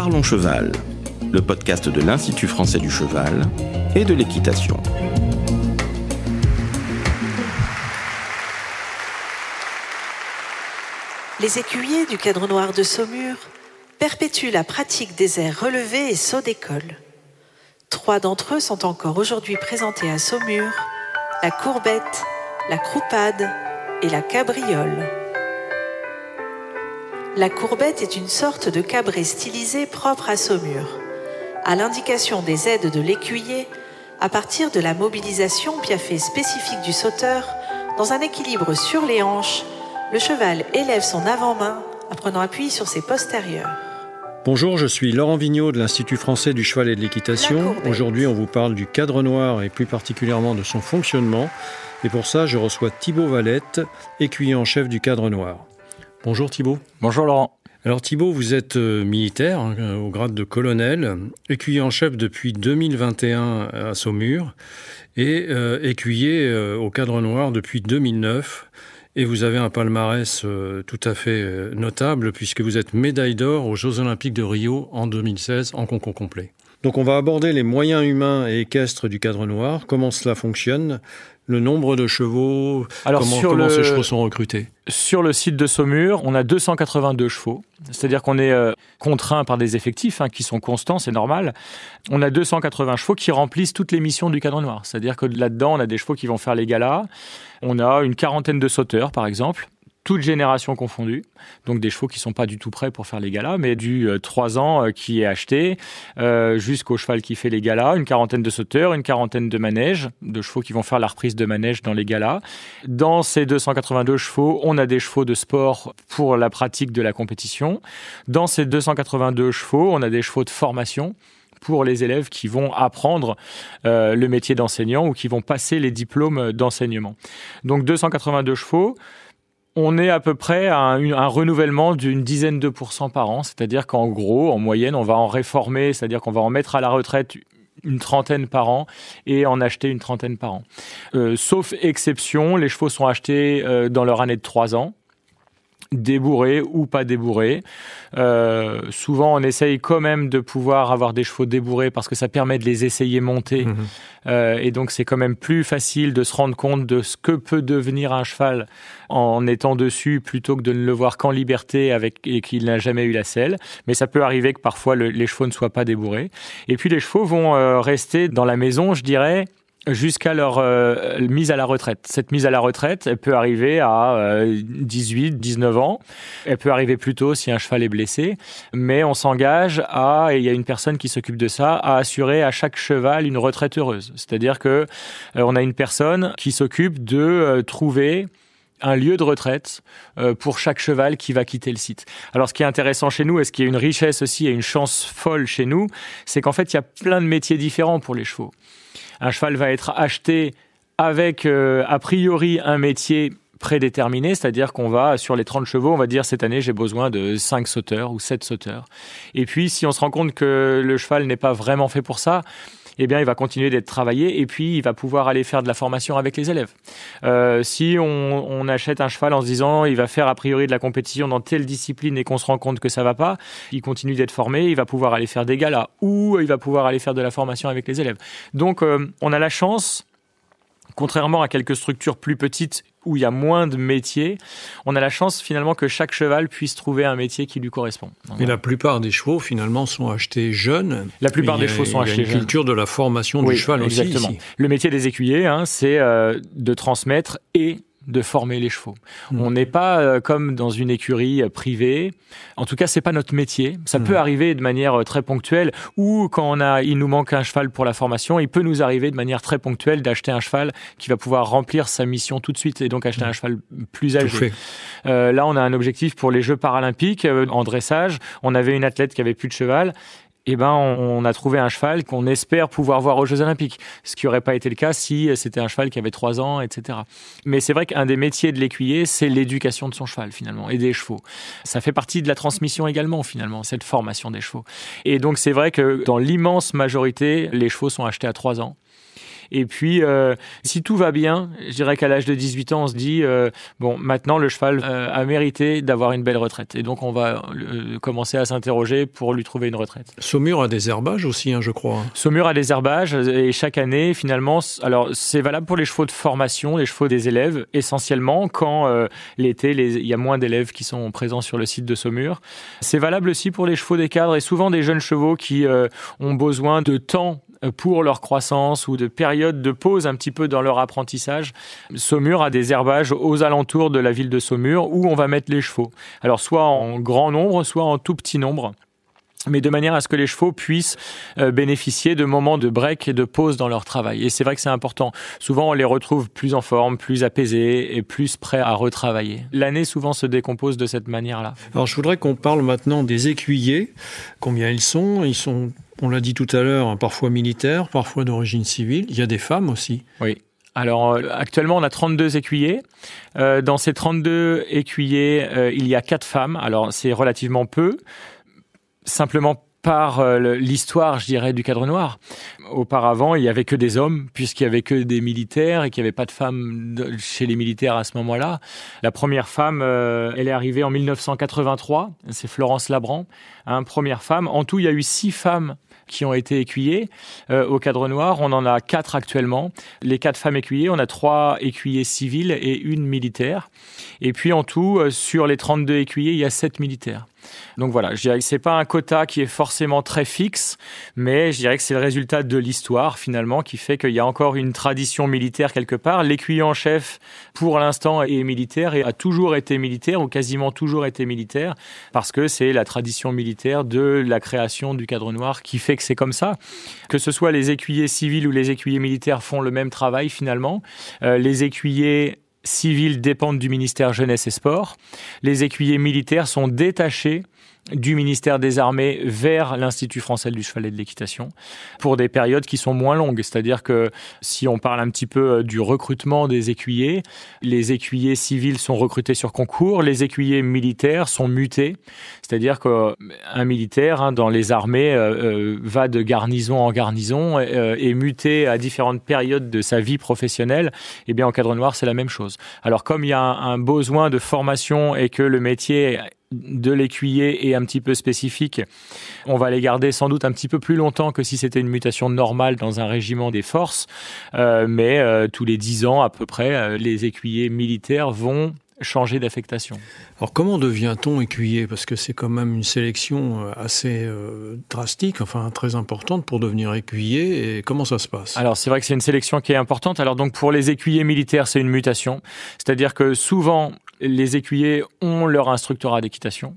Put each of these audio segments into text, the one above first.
Parlons Cheval, le podcast de l'Institut français du cheval et de l'équitation. Les écuyers du Cadre Noir de Saumur perpétuent la pratique des airs relevés et sauts d'école. 3 d'entre eux sont encore aujourd'hui présentés à Saumur, la courbette, la croupade et la cabriole. La courbette est une sorte de cabré stylisé propre à Saumur, à l'indication des aides de l'écuyer, à partir de la mobilisation piaffée spécifique du sauteur, dans un équilibre sur les hanches, le cheval élève son avant-main en prenant appui sur ses postérieurs. Bonjour, je suis Laurent Vigneault de l'Institut français du cheval et de l'équitation. Aujourd'hui, on vous parle du cadre noir et plus particulièrement de son fonctionnement. Et pour ça, je reçois Thibaut Valette, écuyer en chef du cadre noir. Bonjour Thibaut. Bonjour Laurent. Alors Thibaut, vous êtes militaire au grade de colonel, écuyer en chef depuis 2021 à Saumur et écuyer au cadre noir depuis 2009. Et vous avez un palmarès tout à fait notable puisque vous êtes médaille d'or aux Jeux Olympiques de Rio en 2016 en concours complet. Donc on va aborder les moyens humains et équestres du cadre noir, comment cela fonctionne, le nombre de chevaux, comment ces chevaux sont recrutés. Sur le site de Saumur, on a 282 chevaux, c'est-à-dire qu'on est contraint par des effectifs qui sont constants, c'est normal. On a 280 chevaux qui remplissent toutes les missions du cadre noir, c'est-à-dire que là-dedans, on a des chevaux qui vont faire les galas, on a une quarantaine de sauteurs par exemple, toutes générations confondues, donc des chevaux qui ne sont pas du tout prêts pour faire les galas, mais du 3 ans qui est acheté jusqu'au cheval qui fait les galas, une quarantaine de sauteurs, une quarantaine de manèges, de chevaux qui vont faire la reprise de manège dans les galas. Dans ces 282 chevaux, on a des chevaux de sport pour la pratique de la compétition. Dans ces 282 chevaux, on a des chevaux de formation pour les élèves qui vont apprendre le métier d'enseignant ou qui vont passer les diplômes d'enseignement. Donc 282 chevaux. On est à peu près à un renouvellement d'une dizaine de % par an, c'est-à-dire qu'en gros, en moyenne, on va en réformer, c'est-à-dire qu'on va en mettre à la retraite une trentaine par an et en acheter une trentaine par an. Sauf exception, les chevaux sont achetés dans leur année de 3 ans. Débourrés ou pas débourrés. Souvent, on essaye quand même de pouvoir avoir des chevaux débourrés parce que ça permet de les essayer monter. Et donc, c'est quand même plus facile de se rendre compte de ce que peut devenir un cheval en étant dessus plutôt que de ne le voir qu'en liberté et qu'il n'a jamais eu la selle. Mais ça peut arriver que parfois, les chevaux ne soient pas débourrés. Et puis, les chevaux vont rester dans la maison, je dirais, jusqu'à leur mise à la retraite. Cette mise à la retraite, elle peut arriver à 18, 19 ans. Elle peut arriver plus tôt si un cheval est blessé. Mais on s'engage et il y a une personne qui s'occupe de ça, à assurer à chaque cheval une retraite heureuse. C'est-à-dire que on a une personne qui s'occupe de trouver un lieu de retraite pour chaque cheval qui va quitter le site. Alors, ce qui est intéressant chez nous, et ce qui est une richesse aussi et une chance folle chez nous, c'est qu'en fait, il y a plein de métiers différents pour les chevaux. Un cheval va être acheté avec, a priori, un métier prédéterminé, c'est-à-dire qu'on va, sur les 30 chevaux, on va dire cette année, j'ai besoin de 5 sauteurs ou 7 sauteurs. Et puis, si on se rend compte que le cheval n'est pas vraiment fait pour ça, eh bien, il va continuer d'être travaillé et puis il va pouvoir aller faire de la formation avec les élèves. Si on achète un cheval en se disant il va faire a priori de la compétition dans telle discipline et qu'on se rend compte que ça va pas, il continue d'être formé, il va pouvoir aller faire des galas ou il va pouvoir aller faire de la formation avec les élèves. Donc, on a la chance, contrairement à quelques structures plus petites où il y a moins de métiers, on a la chance finalement que chaque cheval puisse trouver un métier qui lui correspond. Mais la plupart des chevaux finalement sont achetés jeunes. La plupart des chevaux sont achetés jeunes. Il y a une culture de la formation du cheval exactement. Aussi ici. Le métier des écuyers, c'est de transmettre et de former les chevaux. On n'est pas comme dans une écurie privée. En tout cas, c'est pas notre métier. Ça peut arriver de manière très ponctuelle ou quand il nous manque un cheval pour la formation, il peut nous arriver de manière très ponctuelle d'acheter un cheval qui va pouvoir remplir sa mission tout de suite et donc acheter un cheval plus âgé. Là, on a un objectif pour les Jeux paralympiques en dressage. On avait une athlète qui avait plus de cheval. On a trouvé un cheval qu'on espère pouvoir voir aux Jeux Olympiques. Ce qui n'aurait pas été le cas si c'était un cheval qui avait 3 ans, etc. Mais c'est vrai qu'un des métiers de l'écuyer, c'est l'éducation de son cheval, finalement, et des chevaux. Ça fait partie de la transmission également, finalement, cette formation des chevaux. Et donc, c'est vrai que dans l'immense majorité, les chevaux sont achetés à 3 ans. Et puis, si tout va bien, je dirais qu'à l'âge de 18 ans, on se dit, maintenant, le cheval a mérité d'avoir une belle retraite. Et donc, on va commencer à s'interroger pour lui trouver une retraite. Saumur a des herbages aussi, je crois. Saumur a des herbages et chaque année, finalement, alors c'est valable pour les chevaux de formation, les chevaux des élèves, essentiellement quand l'été, il y a moins d'élèves qui sont présents sur le site de Saumur. C'est valable aussi pour les chevaux des cadres et souvent des jeunes chevaux qui ont besoin de temps pour leur croissance ou de périodes de pause un petit peu dans leur apprentissage. Saumur a des herbages aux alentours de la ville de Saumur où on va mettre les chevaux. Alors soit en grand nombre, soit en tout petit nombre, mais de manière à ce que les chevaux puissent bénéficier de moments de break et de pause dans leur travail. Et c'est vrai que c'est important. Souvent, on les retrouve plus en forme, plus apaisés et plus prêts à retravailler. L'année, souvent, se décompose de cette manière-là. Alors, je voudrais qu'on parle maintenant des écuyers. Combien ils sont ? Ils sont, on l'a dit tout à l'heure, parfois militaires, parfois d'origine civile. Il y a des femmes aussi. Oui. Alors, actuellement, on a 32 écuyers. Dans ces 32 écuyers, il y a 4 femmes. Alors, c'est relativement peu. Simplement par l'histoire, je dirais, du cadre noir. Auparavant, il n'y avait que des hommes, puisqu'il n'y avait que des militaires et qu'il n'y avait pas de femmes chez les militaires à ce moment-là. La première femme, elle est arrivée en 1983, c'est Florence Labran, première femme. En tout, il y a eu 6 femmes qui ont été écuyées au cadre noir. On en a 4 actuellement. Les 4 femmes écuyées, on a 3 écuyers civils et 1 militaire. Et puis en tout, sur les 32 écuyers, il y a 7 militaires. Donc voilà, je dirais que c'est pas un quota qui est forcément très fixe, mais je dirais que c'est le résultat de l'histoire finalement qui fait qu'il y a encore une tradition militaire quelque part. L'écuyer en chef, pour l'instant, est militaire et a toujours été militaire ou quasiment toujours été militaire parce que c'est la tradition militaire de la création du cadre noir qui fait que c'est comme ça. Que ce soit les écuyers civils ou les écuyers militaires font le même travail finalement. Les écuyers civils dépendent du ministère Jeunesse et Sport. Les écuyers militaires sont détachés du ministère des Armées vers l'Institut français du cheval et de l'équitation pour des périodes qui sont moins longues. C'est-à-dire que si on parle un petit peu du recrutement des écuyers, les écuyers civils sont recrutés sur concours, les écuyers militaires sont mutés. C'est-à-dire qu'un militaire dans les armées va de garnison en garnison et muté à différentes périodes de sa vie professionnelle. Eh bien, en cadre noir, c'est la même chose. Alors, comme il y a un besoin de formation et que le métier de l'écuyer est un petit peu spécifique, on va les garder sans doute un petit peu plus longtemps que si c'était une mutation normale dans un régiment des forces, mais tous les 10 ans à peu près, les écuyers militaires vont changer d'affectation. Alors comment devient-on écuyer ? Parce que c'est quand même une sélection assez drastique, enfin très importante pour devenir écuyer. Et comment ça se passe ? Alors c'est vrai que c'est une sélection qui est importante. Alors donc pour les écuyers militaires, c'est une mutation. C'est-à-dire que souvent, les écuyers ont leur instructorat d'équitation.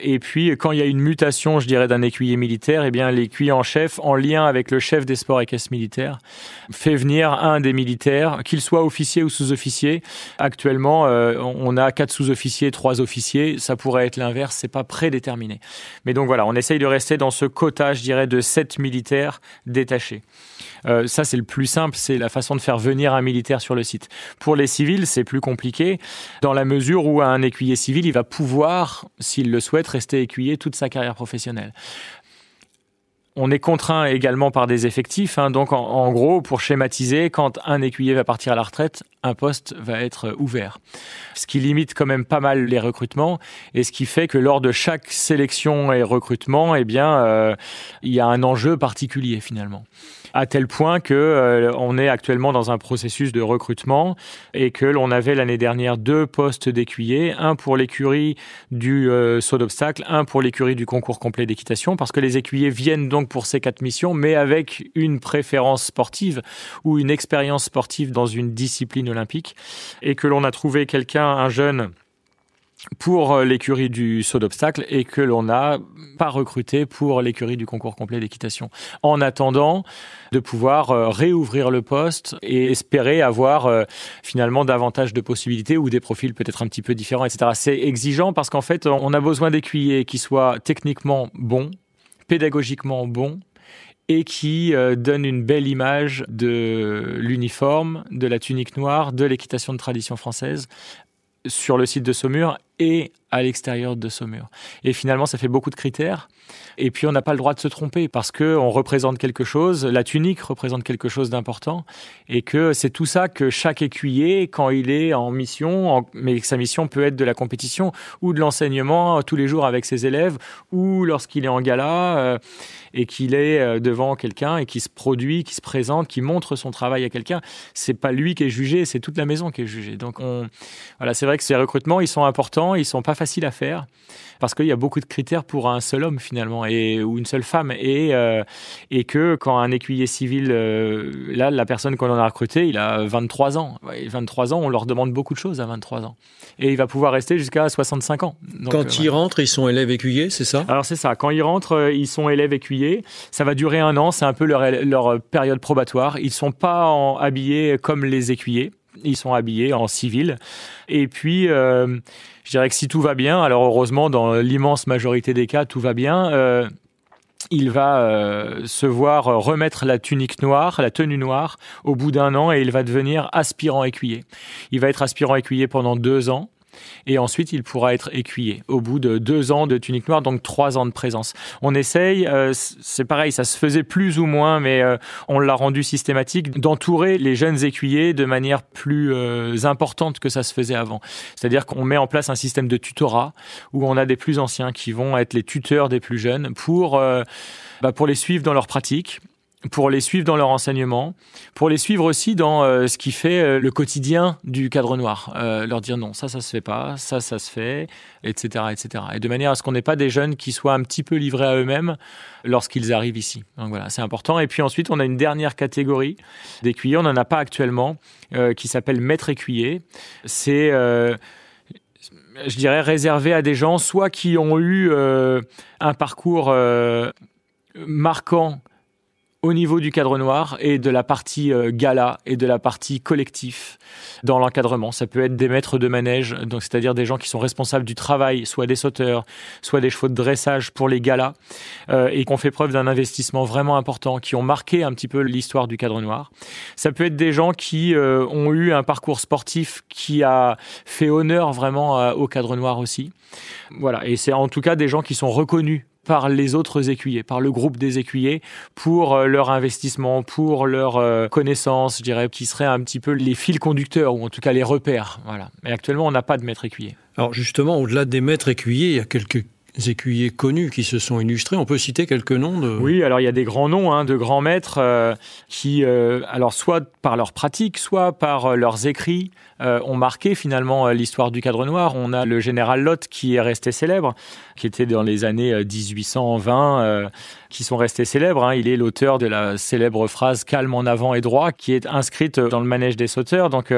Et puis, quand il y a une mutation, je dirais, d'un écuyer militaire, eh bien, l'écuyer en chef, en lien avec le chef des sports équestres militaires, fait venir un des militaires, qu'il soit officier ou sous-officier. Actuellement, on a 4 sous-officiers, 3 officiers. Ça pourrait être l'inverse, c'est pas prédéterminé. Mais donc voilà, on essaye de rester dans ce quota, je dirais, de 7 militaires détachés. Ça, c'est le plus simple, c'est la façon de faire venir un militaire sur le site. Pour les civils, c'est plus compliqué, dans la mesure où un écuyer civil, il va pouvoir, s'il le souhaite, rester écuyer toute sa carrière professionnelle. On est contraint également par des effectifs. Donc, en gros, pour schématiser, quand un écuyer va partir à la retraite, un poste va être ouvert. Ce qui limite quand même pas mal les recrutements et ce qui fait que lors de chaque sélection et recrutement, il y a un enjeu particulier finalement. À tel point que on est actuellement dans un processus de recrutement et que l'on avait l'année dernière 2 postes d'écuyer, un pour l'écurie du saut d'obstacle, un pour l'écurie du concours complet d'équitation, parce que les écuyers viennent donc pour ces 4 missions, mais avec une préférence sportive ou une expérience sportive dans une discipline olympique, et que l'on a trouvé un jeune pour l'écurie du saut d'obstacle et que l'on n'a pas recruté pour l'écurie du concours complet d'équitation. En attendant de pouvoir réouvrir le poste et espérer avoir finalement davantage de possibilités ou des profils peut-être un petit peu différents, etc. C'est exigeant parce qu'en fait, on a besoin d'écuyers qui soient techniquement bons, pédagogiquement bons, et qui donne une belle image de l'uniforme, de la tunique noire, de l'équitation de tradition française sur le site de Saumur et à l'extérieur de Saumur. Et finalement, ça fait beaucoup de critères. Et puis, on n'a pas le droit de se tromper parce qu'on représente quelque chose, la tunique représente quelque chose d'important et que c'est tout ça que chaque écuyer, quand il est en mission, mais sa mission peut être de la compétition ou de l'enseignement tous les jours avec ses élèves ou lorsqu'il est en gala et qu'il est devant quelqu'un et qui se produit, qui se présente, qui montre son travail à quelqu'un. C'est pas lui qui est jugé, c'est toute la maison qui est jugée. Donc, voilà, c'est vrai que ces recrutements, ils sont importants, ils sont pas faciles à faire parce qu'il y a beaucoup de critères pour un seul homme finalement ou une seule femme et que quand un écuyer civil, là la personne qu'on en a recruté, il a 23 ans. Ouais, 23 ans, on leur demande beaucoup de choses à 23 ans et il va pouvoir rester jusqu'à 65 ans. Donc, quand ils rentrent, ils sont élèves écuyers, c'est ça ? Alors c'est ça, quand ils rentrent, ils sont élèves écuyers. Ça va durer 1 an, c'est un peu leur période probatoire. Ils sont pas habillés comme les écuyers. Ils sont habillés en civil. Et puis, je dirais que si tout va bien, alors heureusement, dans l'immense majorité des cas, tout va bien, il va se voir remettre la tunique noire, la tenue noire, au bout d'1 an et il va devenir aspirant écuyer. Il va être aspirant écuyer pendant 2 ans. Et ensuite, il pourra être écuyer au bout de 2 ans de tunique noire, donc 3 ans de présence. On essaye, c'est pareil, ça se faisait plus ou moins, mais on l'a rendu systématique, d'entourer les jeunes écuyers de manière plus importante que ça se faisait avant. C'est-à-dire qu'on met en place un système de tutorat où on a des plus anciens qui vont être les tuteurs des plus jeunes pour les suivre dans leur pratique, pour les suivre dans leur enseignement, pour les suivre aussi dans ce qui fait le quotidien du cadre noir. Leur dire non, ça se fait pas, ça se fait, etc., etc. Et de manière à ce qu'on n'ait pas des jeunes qui soient un petit peu livrés à eux-mêmes lorsqu'ils arrivent ici. Donc voilà, c'est important. Et puis ensuite, on a une dernière catégorie d'écuyers, on n'en a pas actuellement, qui s'appelle maître écuyer. C'est... je dirais réservé à des gens soit qui ont eu un parcours marquant au niveau du cadre noir et de la partie gala et de la partie collectif dans l'encadrement. Ça peut être des maîtres de manège, donc c'est-à-dire des gens qui sont responsables du travail, soit des sauteurs, soit des chevaux de dressage pour les galas, et qui ont fait preuve d'un investissement vraiment important, qui ont marqué un petit peu l'histoire du cadre noir. Ça peut être des gens qui ont eu un parcours sportif qui a fait honneur vraiment au cadre noir aussi. Voilà, et c'est en tout cas des gens qui sont reconnus par les autres écuyers, par le groupe des écuyers, pour leur investissement, pour leur connaissance, je dirais, qui seraient un petit peu les fils conducteurs, ou en tout cas les repères. Voilà. Mais actuellement, on n'a pas de maître écuyer. Alors justement, au-delà des maîtres écuyers, il y a quelques écuyers connus qui se sont illustrés. On peut citer quelques noms de... Oui, alors il y a des grands noms, de grands maîtres qui, alors soit par leur pratique, soit par leurs écrits, ont marqué finalement l'histoire du cadre noir. On a le général Lotte qui est resté célèbre, qui était dans les années 1820, qui sont restés célèbres. Il est l'auteur de la célèbre phrase « calme en avant et droit » qui est inscrite dans le manège des sauteurs. Donc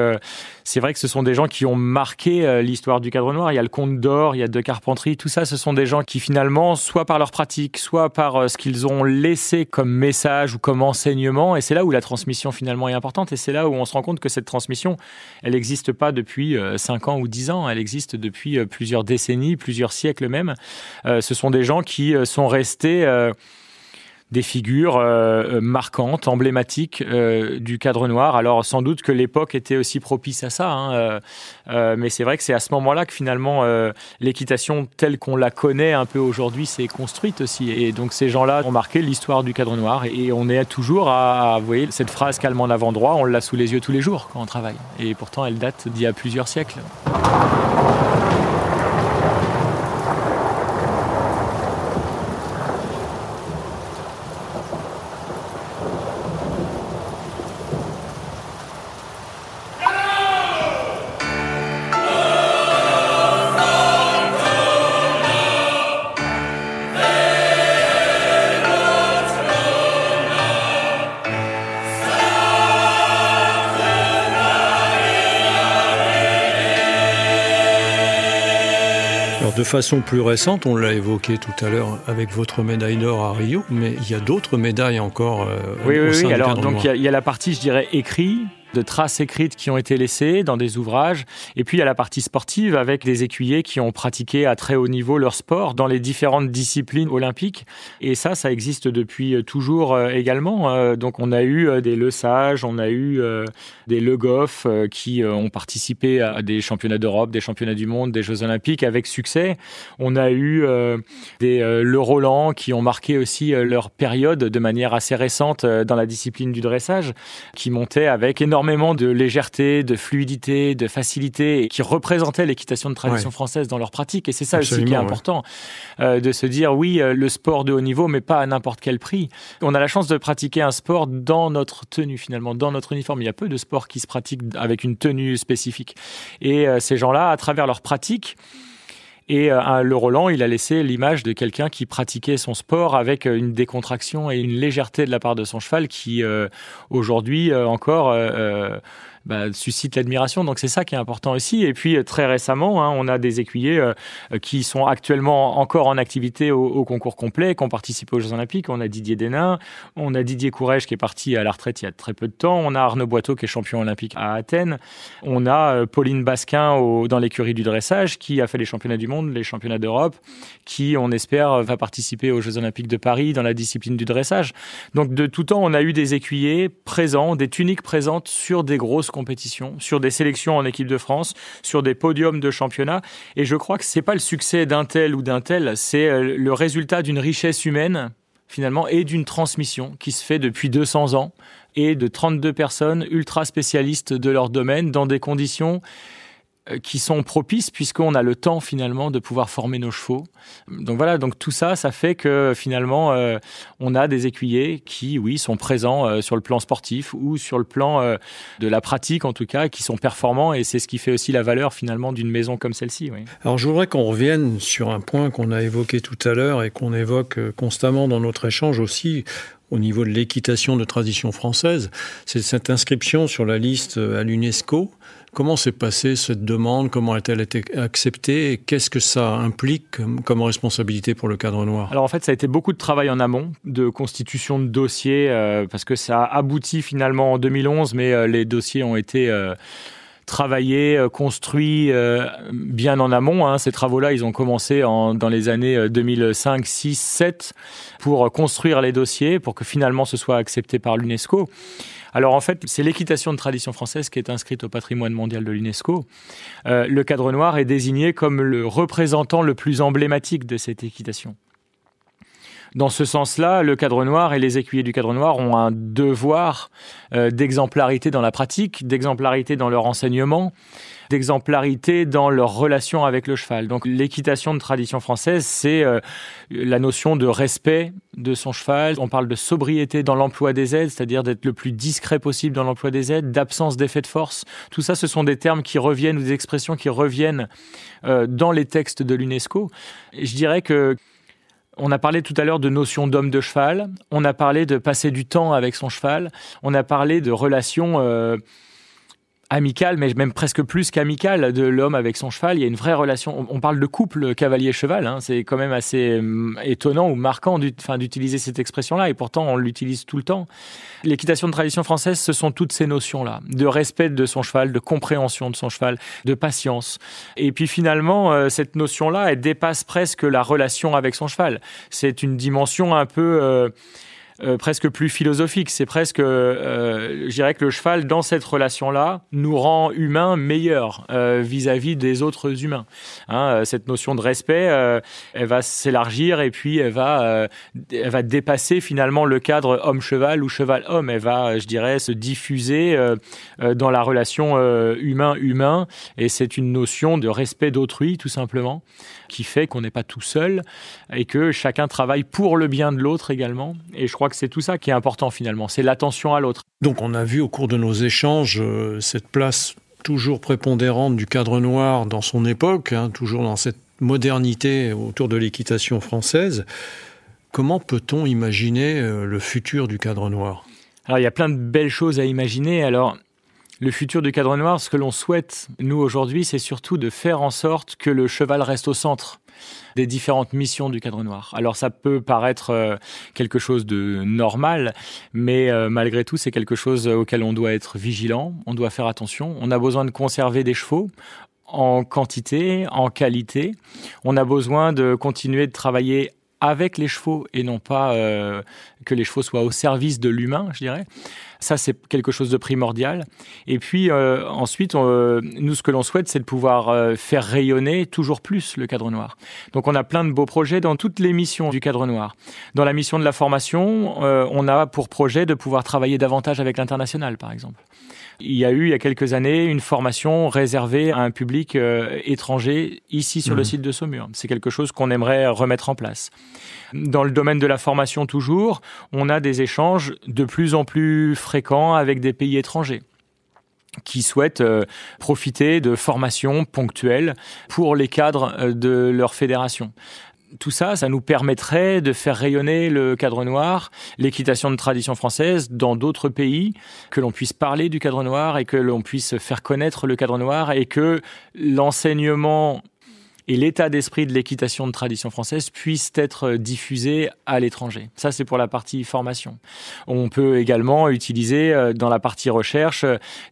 c'est vrai que ce sont des gens qui ont marqué l'histoire du cadre noir. Il y a le Comte d'Or, il y a De Carpentry, tout ça, ce sont des gens qui finalement, soit par leur pratique, soit par ce qu'ils ont laissé comme message ou comme enseignement, et c'est là où la transmission finalement est importante, et c'est là où on se rend compte que cette transmission, elle n'existe pas depuis 5 ans ou 10 ans, elle existe depuis plusieurs décennies, plusieurs siècles même. Ce sont des gens qui sont restés des figures marquantes, emblématiques du cadre noir. Alors sans doute que l'époque était aussi propice à ça, mais c'est vrai que c'est à ce moment-là que finalement l'équitation telle qu'on la connaît un peu aujourd'hui s'est construite aussi. Et donc ces gens-là ont marqué l'histoire du cadre noir et on est toujours vous voyez, cette phrase « calme en avant droit », on l'a sous les yeux tous les jours quand on travaille. Et pourtant elle date d'il y a plusieurs siècles. De façon plus récente, on l'a évoqué tout à l'heure avec votre médaille d'or à Rio, mais il y a d'autres médailles encore au sein du cadre noir. Il y a la partie, je dirais, écrit, de traces écrites qui ont été laissées dans des ouvrages. Et puis, il y a la partie sportive avec des écuyers qui ont pratiqué à très haut niveau leur sport dans les différentes disciplines olympiques. Et ça existe depuis toujours également. Donc, on a eu des Le Sage, on a eu des Le Goff qui ont participé à des championnats d'Europe, des championnats du monde, des Jeux olympiques avec succès. On a eu des Le Roland qui ont marqué aussi leur période de manière assez récente dans la discipline du dressage, qui montait avec énormément de légèreté, de fluidité, de facilité, et qui représentaient l'équitation de tradition française dans leur pratique. Et c'est ça aussi qui est important, de se dire, oui, le sport de haut niveau, mais pas à n'importe quel prix. On a la chance de pratiquer un sport dans notre tenue, finalement, dans notre uniforme. Il y a peu de sports qui se pratiquent avec une tenue spécifique. Et ces gens-là, à travers leur pratique, et Le Roland, il a laissé l'image de quelqu'un qui pratiquait son sport avec une décontraction et une légèreté de la part de son cheval qui, aujourd'hui, encore suscite l'admiration. Donc c'est ça qui est important aussi. Et puis très récemment, on a des écuyers qui sont actuellement encore en activité au concours complet, qui ont participé aux Jeux Olympiques. On a Didier Denain, on a Didier Courrèges qui est parti à la retraite il y a très peu de temps, on a Arnaud Boiteau qui est champion olympique à Athènes, on a Pauline Basquin dans l'écurie du dressage qui a fait les championnats du monde, les championnats d'Europe, qui on espère va participer aux Jeux Olympiques de Paris dans la discipline du dressage. Donc de tout temps, on a eu des écuyers présents, des tuniques présentes sur des grosses compétitions, sur des sélections en équipe de France, sur des podiums de championnat. Et je crois que c'est pas le succès d'un tel ou d'un tel, c'est le résultat d'une richesse humaine, finalement, et d'une transmission qui se fait depuis 200 ans et de 32 personnes ultra spécialistes de leur domaine dans des conditions qui sont propices puisqu'on a le temps finalement de pouvoir former nos chevaux. Donc voilà, donc tout ça, ça fait que finalement on a des écuyers qui, oui, sont présents sur le plan sportif ou sur le plan de la pratique en tout cas, qui sont performants et c'est ce qui fait aussi la valeur finalement d'une maison comme celle-ci. Oui. Alors je voudrais qu'on revienne sur un point qu'on a évoqué tout à l'heure et qu'on évoque constamment dans notre échange aussi, au niveau de l'équitation de tradition française, c'est cette inscription sur la liste à l'UNESCO. Comment s'est passée cette demande? Comment a-t-elle été acceptée? Et qu'est-ce que ça implique comme responsabilité pour le Cadre Noir? Alors en fait, ça a été beaucoup de travail en amont, de constitution de dossiers, parce que ça a abouti finalement en 2011, mais les dossiers ont été travaillés, construits bien en amont. Ces travaux-là, ils ont commencé dans les années 2005, 6, 7 pour construire les dossiers, pour que finalement ce soit accepté par l'UNESCO. Alors en fait, c'est l'équitation de tradition française qui est inscrite au patrimoine mondial de l'UNESCO. Le Cadre Noir est désigné comme le représentant le plus emblématique de cette équitation. Dans ce sens-là, le Cadre Noir et les écuyers du Cadre Noir ont un devoir d'exemplarité dans la pratique, d'exemplarité dans leur enseignement, d'exemplarité dans leur relation avec le cheval. Donc l'équitation de tradition française, c'est la notion de respect de son cheval. On parle de sobriété dans l'emploi des aides, c'est-à-dire d'être le plus discret possible dans l'emploi des aides, d'absence d'effet de force. Tout ça, ce sont des termes qui reviennent ou des expressions qui reviennent dans les textes de l'UNESCO. Et je dirais que on a parlé tout à l'heure de notion d'homme de cheval, on a parlé de passer du temps avec son cheval, on a parlé de relations amicales, mais même presque plus qu'amicales de l'homme avec son cheval. Il y a une vraie relation, on parle de couple cavalier-cheval, c'est quand même assez étonnant ou marquant d'utiliser cette expression-là, et pourtant on l'utilise tout le temps. L'équitation de tradition française, ce sont toutes ces notions-là, de respect de son cheval, de compréhension de son cheval, de patience. Et puis finalement, cette notion-là, elle dépasse presque la relation avec son cheval. C'est une dimension un peu presque plus philosophique. C'est presque, je dirais que le cheval, dans cette relation-là, nous rend humains meilleurs vis-à-vis des autres humains. Cette notion de respect, elle va s'élargir et puis elle va dépasser finalement le cadre homme-cheval ou cheval-homme. Elle va, je dirais, se diffuser dans la relation humain-humain. Et c'est une notion de respect d'autrui, tout simplement, qui fait qu'on n'est pas tout seul et que chacun travaille pour le bien de l'autre également. Et je crois que c'est tout ça qui est important finalement, c'est l'attention à l'autre. Donc on a vu au cours de nos échanges cette place toujours prépondérante du Cadre Noir dans son époque, toujours dans cette modernité autour de l'équitation française. Comment peut-on imaginer le futur du Cadre Noir? Alors il y a plein de belles choses à imaginer. Alors le futur du Cadre Noir, ce que l'on souhaite, nous, aujourd'hui, c'est surtout de faire en sorte que le cheval reste au centre. des différentes missions du Cadre Noir. Alors ça peut paraître quelque chose de normal, mais malgré tout, c'est quelque chose auquel on doit être vigilant, on doit faire attention. On a besoin de conserver des chevaux en quantité, en qualité. On a besoin de continuer de travailler avec les chevaux et non pas que les chevaux soient au service de l'humain, je dirais. Ça, c'est quelque chose de primordial. Et puis, ensuite, nous, ce que l'on souhaite, c'est de pouvoir faire rayonner toujours plus le Cadre Noir. Donc, on a plein de beaux projets dans toutes les missions du Cadre Noir. Dans la mission de la formation, on a pour projet de pouvoir travailler davantage avec l'international, par exemple. Il y a eu, il y a quelques années, une formation réservée à un public étranger ici sur le site de Saumur. C'est quelque chose qu'on aimerait remettre en place. Dans le domaine de la formation toujours, on a des échanges de plus en plus fréquents avec des pays étrangers qui souhaitent profiter de formations ponctuelles pour les cadres de leur fédération. Tout ça, ça nous permettrait de faire rayonner le Cadre Noir, l'équitation de tradition française dans d'autres pays, que l'on puisse parler du Cadre Noir et que l'on puisse faire connaître le Cadre Noir et que l'enseignement et l'état d'esprit de l'équitation de tradition française puissent être diffusés à l'étranger. Ça, c'est pour la partie formation. On peut également utiliser dans la partie recherche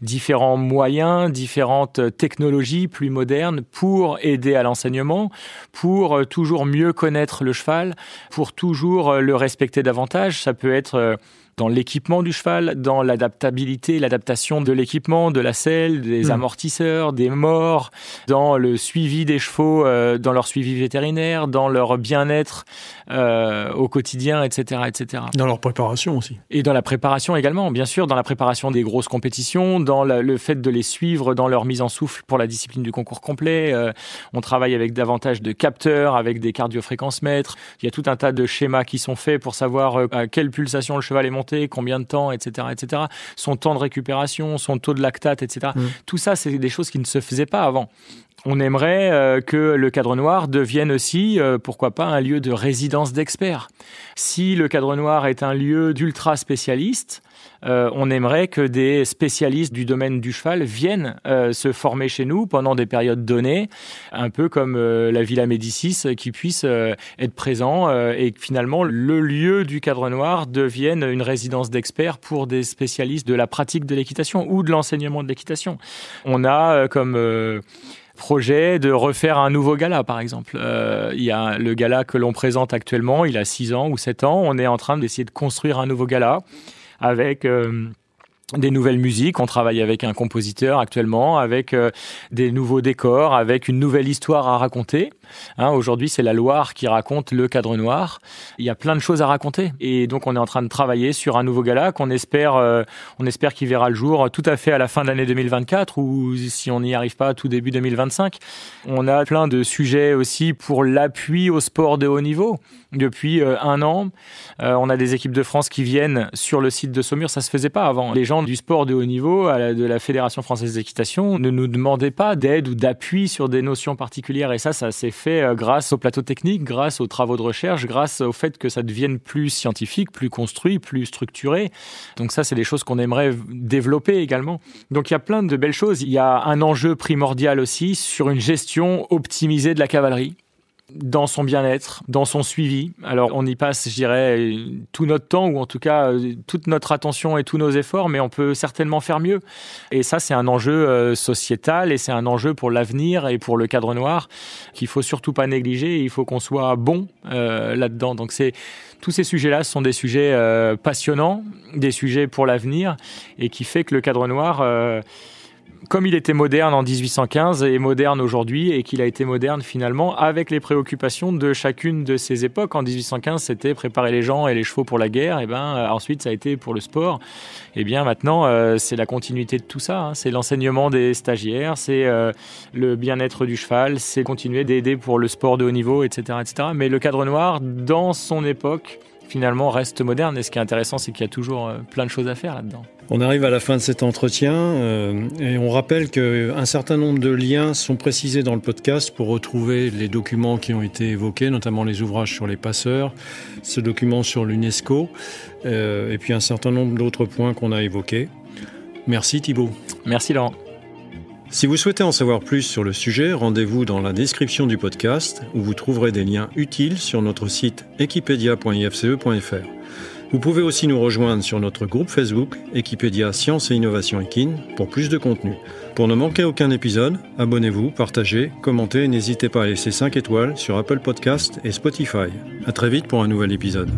différents moyens, différentes technologies plus modernes pour aider à l'enseignement, pour toujours mieux connaître le cheval, pour toujours le respecter davantage. Ça peut être dans l'équipement du cheval, dans l'adaptabilité, l'adaptation de l'équipement, de la selle, des amortisseurs, des mors, dans le suivi des chevaux, dans leur suivi vétérinaire, dans leur bien-être au quotidien, etc., etc. Dans leur préparation aussi. Et dans la préparation également, bien sûr, dans la préparation des grosses compétitions, dans le fait de les suivre dans leur mise en souffle pour la discipline du concours complet. On travaille avec davantage de capteurs, avec des cardiofréquencemètres. Il y a tout un tas de schémas qui sont faits pour savoir à quelle pulsation le cheval est monté, combien de temps, etc., etc. Son temps de récupération, son taux de lactate, etc. Tout ça, c'est des choses qui ne se faisaient pas avant. On aimerait que le Cadre Noir devienne aussi, pourquoi pas, un lieu de résidence d'experts. Si le Cadre Noir est un lieu d'ultra spécialistes, on aimerait que des spécialistes du domaine du cheval viennent se former chez nous pendant des périodes données, un peu comme la Villa Médicis, qui puisse être présent et que finalement le lieu du Cadre Noir devienne une résidence d'experts pour des spécialistes de la pratique de l'équitation ou de l'enseignement de l'équitation. On a comme projet de refaire un nouveau gala, par exemple. Il y a le gala que l'on présente actuellement, il a 6 ans ou 7 ans. On est en train d'essayer de construire un nouveau gala avec des nouvelles musiques. On travaille avec un compositeur actuellement, avec des nouveaux décors, avec une nouvelle histoire à raconter. Aujourd'hui, c'est la Loire qui raconte le Cadre Noir. Il y a plein de choses à raconter. Et donc, on est en train de travailler sur un nouveau gala qu'on espère, qu'il verra le jour tout à fait à la fin de l'année 2024 ou si on n'y arrive pas, tout début 2025. On a plein de sujets aussi pour l'appui au sport de haut niveau. Depuis 1 an, on a des équipes de France qui viennent sur le site de Saumur. Ça se faisait pas avant. Les gens du sport de haut niveau, de la Fédération française d'équitation, ne nous demandaient pas d'aide ou d'appui sur des notions particulières. Et ça s'est fait grâce au plateau technique, grâce aux travaux de recherche, grâce au fait que ça devienne plus scientifique, plus construit, plus structuré. Donc ça, c'est des choses qu'on aimerait développer également. Donc il y a plein de belles choses. Il y a un enjeu primordial aussi sur une gestion optimisée de la cavalerie, dans son bien-être, dans son suivi. Alors, on y passe, je dirais, tout notre temps, ou en tout cas, toute notre attention et tous nos efforts, mais on peut certainement faire mieux. Et ça, c'est un enjeu sociétal et c'est un enjeu pour l'avenir et pour le Cadre Noir qu'il faut surtout pas négliger. Et il faut qu'on soit bon là-dedans. Donc, tous ces sujets-là sont des sujets passionnants, des sujets pour l'avenir et qui fait que le Cadre Noir... comme il était moderne en 1815 et moderne aujourd'hui et qu'il a été moderne finalement avec les préoccupations de chacune de ces époques. En 1815, c'était préparer les gens et les chevaux pour la guerre. Et ensuite, ça a été pour le sport. Et bien maintenant, c'est la continuité de tout ça. C'est l'enseignement des stagiaires, c'est le bien-être du cheval, c'est continuer d'aider pour le sport de haut niveau, etc., etc. Mais le Cadre Noir, dans son époque, finalement, reste moderne. Et ce qui est intéressant, c'est qu'il y a toujours plein de choses à faire là-dedans. On arrive à la fin de cet entretien et on rappelle qu'un certain nombre de liens sont précisés dans le podcast pour retrouver les documents qui ont été évoqués, notamment les ouvrages sur les passeurs, ce document sur l'UNESCO et puis un certain nombre d'autres points qu'on a évoqués. Merci Thibaut. Merci Laurent. Si vous souhaitez en savoir plus sur le sujet, rendez-vous dans la description du podcast où vous trouverez des liens utiles sur notre site equipedia.ifce.fr. Vous pouvez aussi nous rejoindre sur notre groupe Facebook Equipedia Science et Innovation Equine pour plus de contenu. Pour ne manquer aucun épisode, abonnez-vous, partagez, commentez et n'hésitez pas à laisser 5 étoiles sur Apple Podcasts et Spotify. À très vite pour un nouvel épisode.